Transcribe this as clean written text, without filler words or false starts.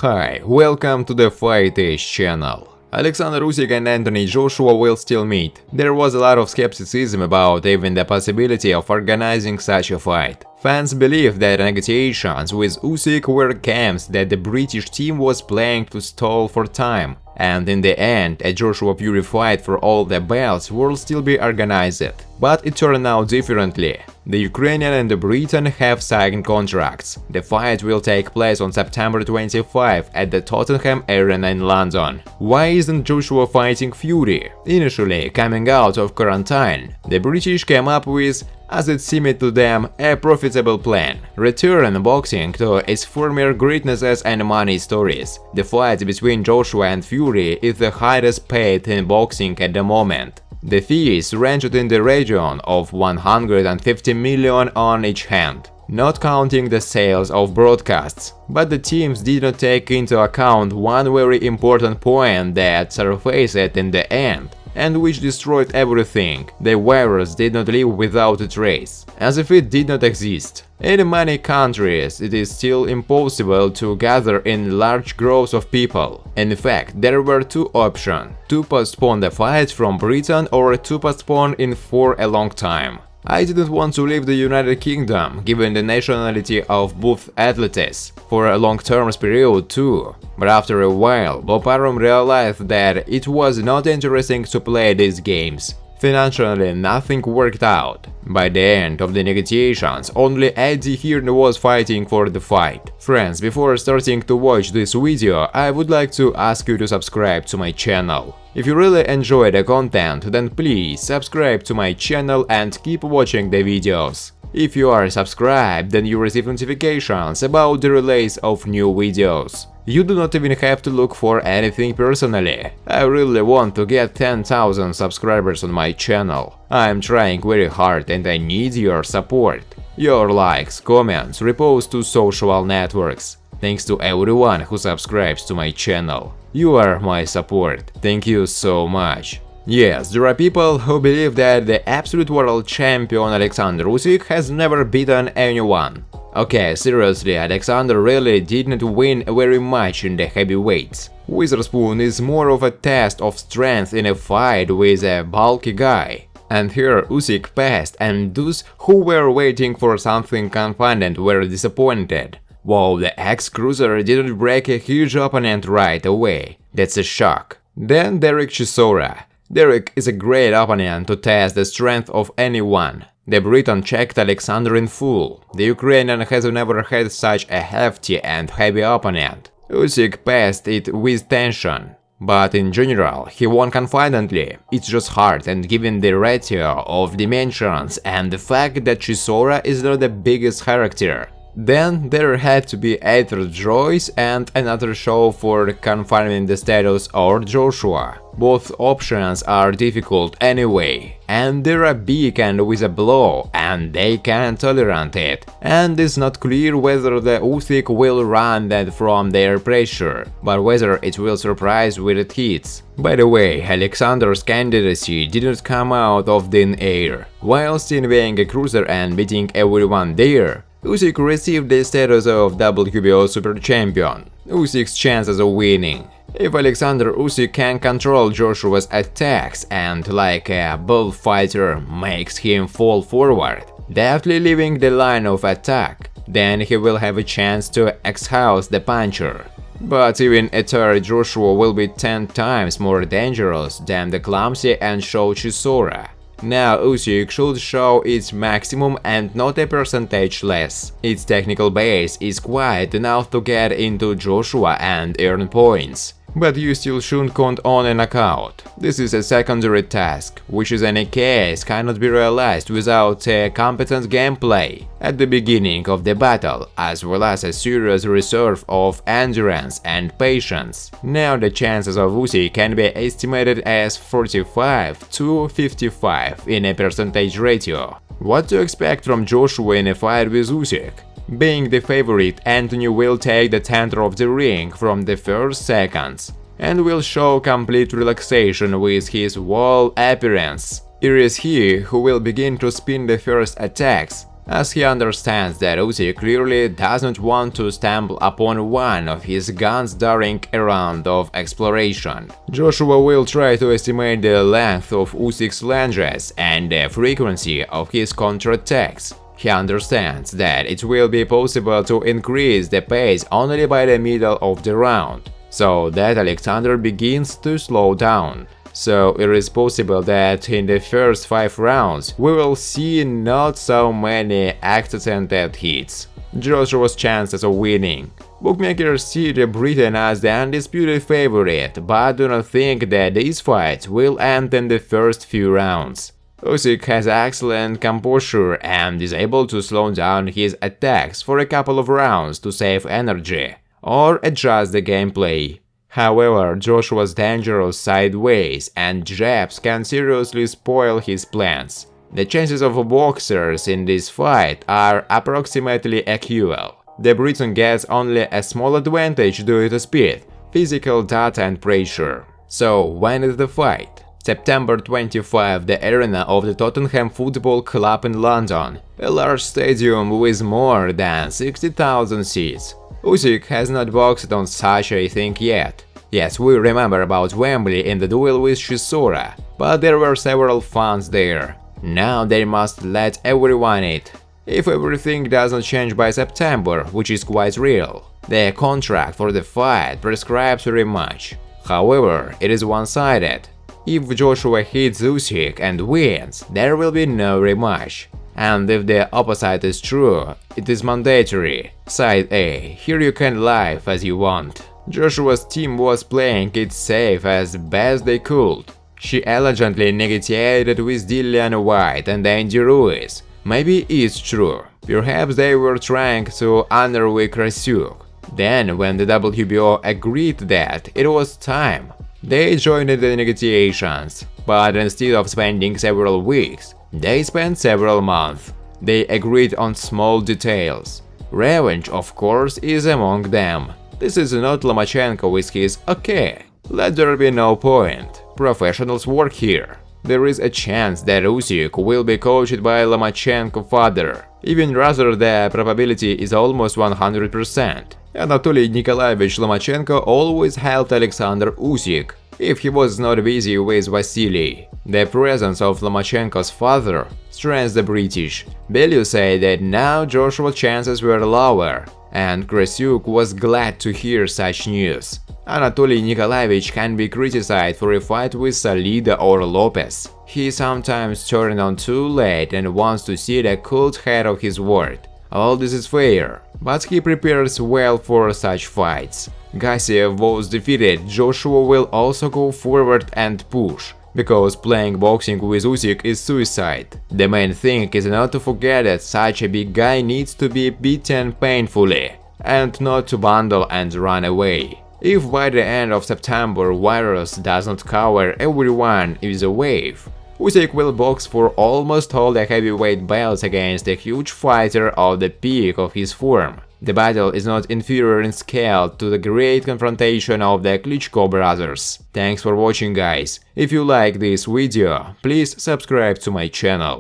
Hi, welcome to the Fight Age channel. Usyk and Anthony Joshua will still meet. There was a lot of skepticism about even the possibility of organizing such a fight. Fans believe that negotiations with Usyk were games that the British team was playing to stall for time, and in the end, a Joshua Fury fight for all the belts will still be organized. But it turned out differently. The Ukrainian and the Briton have signed contracts. The fight will take place on September 25 at the Tottenham Arena in London. Why isn't Joshua fighting Fury? Initially, coming out of quarantine, the British came up with, as it seemed to them, a profitable plan: return boxing to its former greatnesses and money stories. The fight between Joshua and Fury is the highest paid in boxing at the moment. The fees ranged in the region of 150 million on each hand, not counting the sales of broadcasts. But the teams did not take into account one very important point that surfaced in the end, and which destroyed everything. The virus did not live without a trace, as if it did not exist. In many countries, it is still impossible to gather in large groups of people. In fact, there were two options: to postpone the fight from Britain or to postpone it for a long time. I didn't want to leave the United Kingdom, given the nationality of both athletes, for a long-term period too. But after a while, Bob Arum realized that it was not interesting to play these games. Financially, nothing worked out. By the end of the negotiations, only Eddie Hearn was fighting for the fight. Friends, before starting to watch this video, I would like to ask you to subscribe to my channel. If you really enjoy the content, then please subscribe to my channel and keep watching the videos. If you are subscribed, then you receive notifications about the release of new videos. You do not even have to look for anything personally. I really want to get 10,000 subscribers on my channel. I am trying very hard and I need your support. Your likes, comments, reposts to social networks. Thanks to everyone who subscribes to my channel. You are my support. Thank you so much. Yes, there are people who believe that the absolute world champion Alexander Usyk has never beaten anyone. Okay, seriously, Alexander really didn't win very much in the heavyweights. Witherspoon is more of a test of strength in a fight with a bulky guy. And here Usyk passed, and those who were waiting for something confident were disappointed. Wow, the ex-cruiser didn't break a huge opponent right away. That's a shock. Then Derek Chisora. Derek is a great opponent to test the strength of anyone. The Briton checked Alexander in full. The Ukrainian has never had such a hefty and heavy opponent. Usyk passed it with tension. But in general, he won confidently. It's just hard, and given the ratio of dimensions and the fact that Chisora is not the biggest character. Then there had to be either Joyce and another show for confirming the status or Joshua. Both options are difficult anyway, and they're a big and with a blow, and they can't tolerate it. And it's not clear whether the Usyk will run that from their pressure, but whether it will surprise with it hits. By the way, Alexander's candidacy didn't come out of thin air. While still being a cruiser and beating everyone there, Usyk received the status of WBO Super Champion. Usyk's chances of winning. If Alexander Usyk can control Joshua's attacks and, like a bullfighter, makes him fall forward, deftly leaving the line of attack, then he will have a chance to exhaust the puncher. But even a tired Joshua will be 10 times more dangerous than the clumsy and show Chisora. Now Usyk should show its maximum and not a percentage less. Its technical base is quite enough to get into Joshua and earn points. But you still shouldn't count on a knockout. This is a secondary task, which in any case cannot be realized without a competent gameplay at the beginning of the battle, as well as a serious reserve of endurance and patience. Now the chances of Usyk can be estimated as 45 to 55 in a percentage ratio. What to expect from Joshua in a fight with Usyk? Being the favorite, Anthony will take the center of the ring from the first seconds and will show complete relaxation with his whole appearance. It is he who will begin to spin the first attacks, as he understands that Usyk clearly doesn't want to stumble upon one of his guns during a round of exploration. Joshua will try to estimate the length of Usyk's lunges and the frequency of his counterattacks. He understands that it will be possible to increase the pace only by the middle of the round, so that Alexander begins to slow down. So it is possible that in the first 5 rounds we will see not so many accidental hits. Joshua's chances of winning. Bookmakers see the Briton as the undisputed favorite, but do not think that these fights will end in the first few rounds. Usyk has excellent composure and is able to slow down his attacks for a couple of rounds to save energy or adjust the gameplay. However, Joshua's dangerous sideways and jabs can seriously spoil his plans. The chances of boxers in this fight are approximately equal. The Briton gets only a small advantage due to speed, physical data and pressure. So, when is the fight? September 25, the arena of the Tottenham Football Club in London, a large stadium with more than 60,000 seats. Usyk has not boxed on such a thing yet. Yes, we remember about Wembley in the duel with Chisora, but there were several fans there. Now they must let everyone eat. If everything doesn't change by September, which is quite real, the contract for the fight prescribes a rematch. However, it is one-sided. If Joshua hits Usyk and wins, there will be no rematch. And if the opposite is true, it is mandatory. Side A, here you can live as you want. Joshua's team was playing it safe as best they could. She elegantly negotiated with Dillian White and Andy Ruiz. Maybe it's true. Perhaps they were trying to underweigh Krasyuk. Then, when the WBO agreed that it was time, they joined the negotiations. But instead of spending several weeks, they spent several months. They agreed on small details. Revenge, of course, is among them. This is not Lomachenko with his "okay, let there be no point. Professionals work here." There is a chance that Usyk will be coached by Lomachenko's father. Even rather, the probability is almost 100%. Anatoly Nikolaevich Lomachenko always helped Alexander Usyk if he was not busy with Vasily. The presence of Lomachenko's father strengthens the British. Bellew said that now Joshua's chances were lower, and Krasyuk was glad to hear such news. Anatoly Nikolaevich can be criticized for a fight with Salida or Lopez. He sometimes turned on too late and wants to see the cult head of his word. All this is fair, but he prepares well for such fights. Gassiev was defeated, Joshua will also go forward and push, because playing boxing with Usyk is suicide. The main thing is not to forget that such a big guy needs to be beaten painfully, and not to bundle and run away. If by the end of September virus doesn't cover everyone with a wave, Usyk will box for almost all the heavyweight belts against a huge fighter of the peak of his form. The battle is not inferior in scale to the great confrontation of the Klitschko brothers. Thanks for watching, guys. If you like this video, please subscribe to my channel.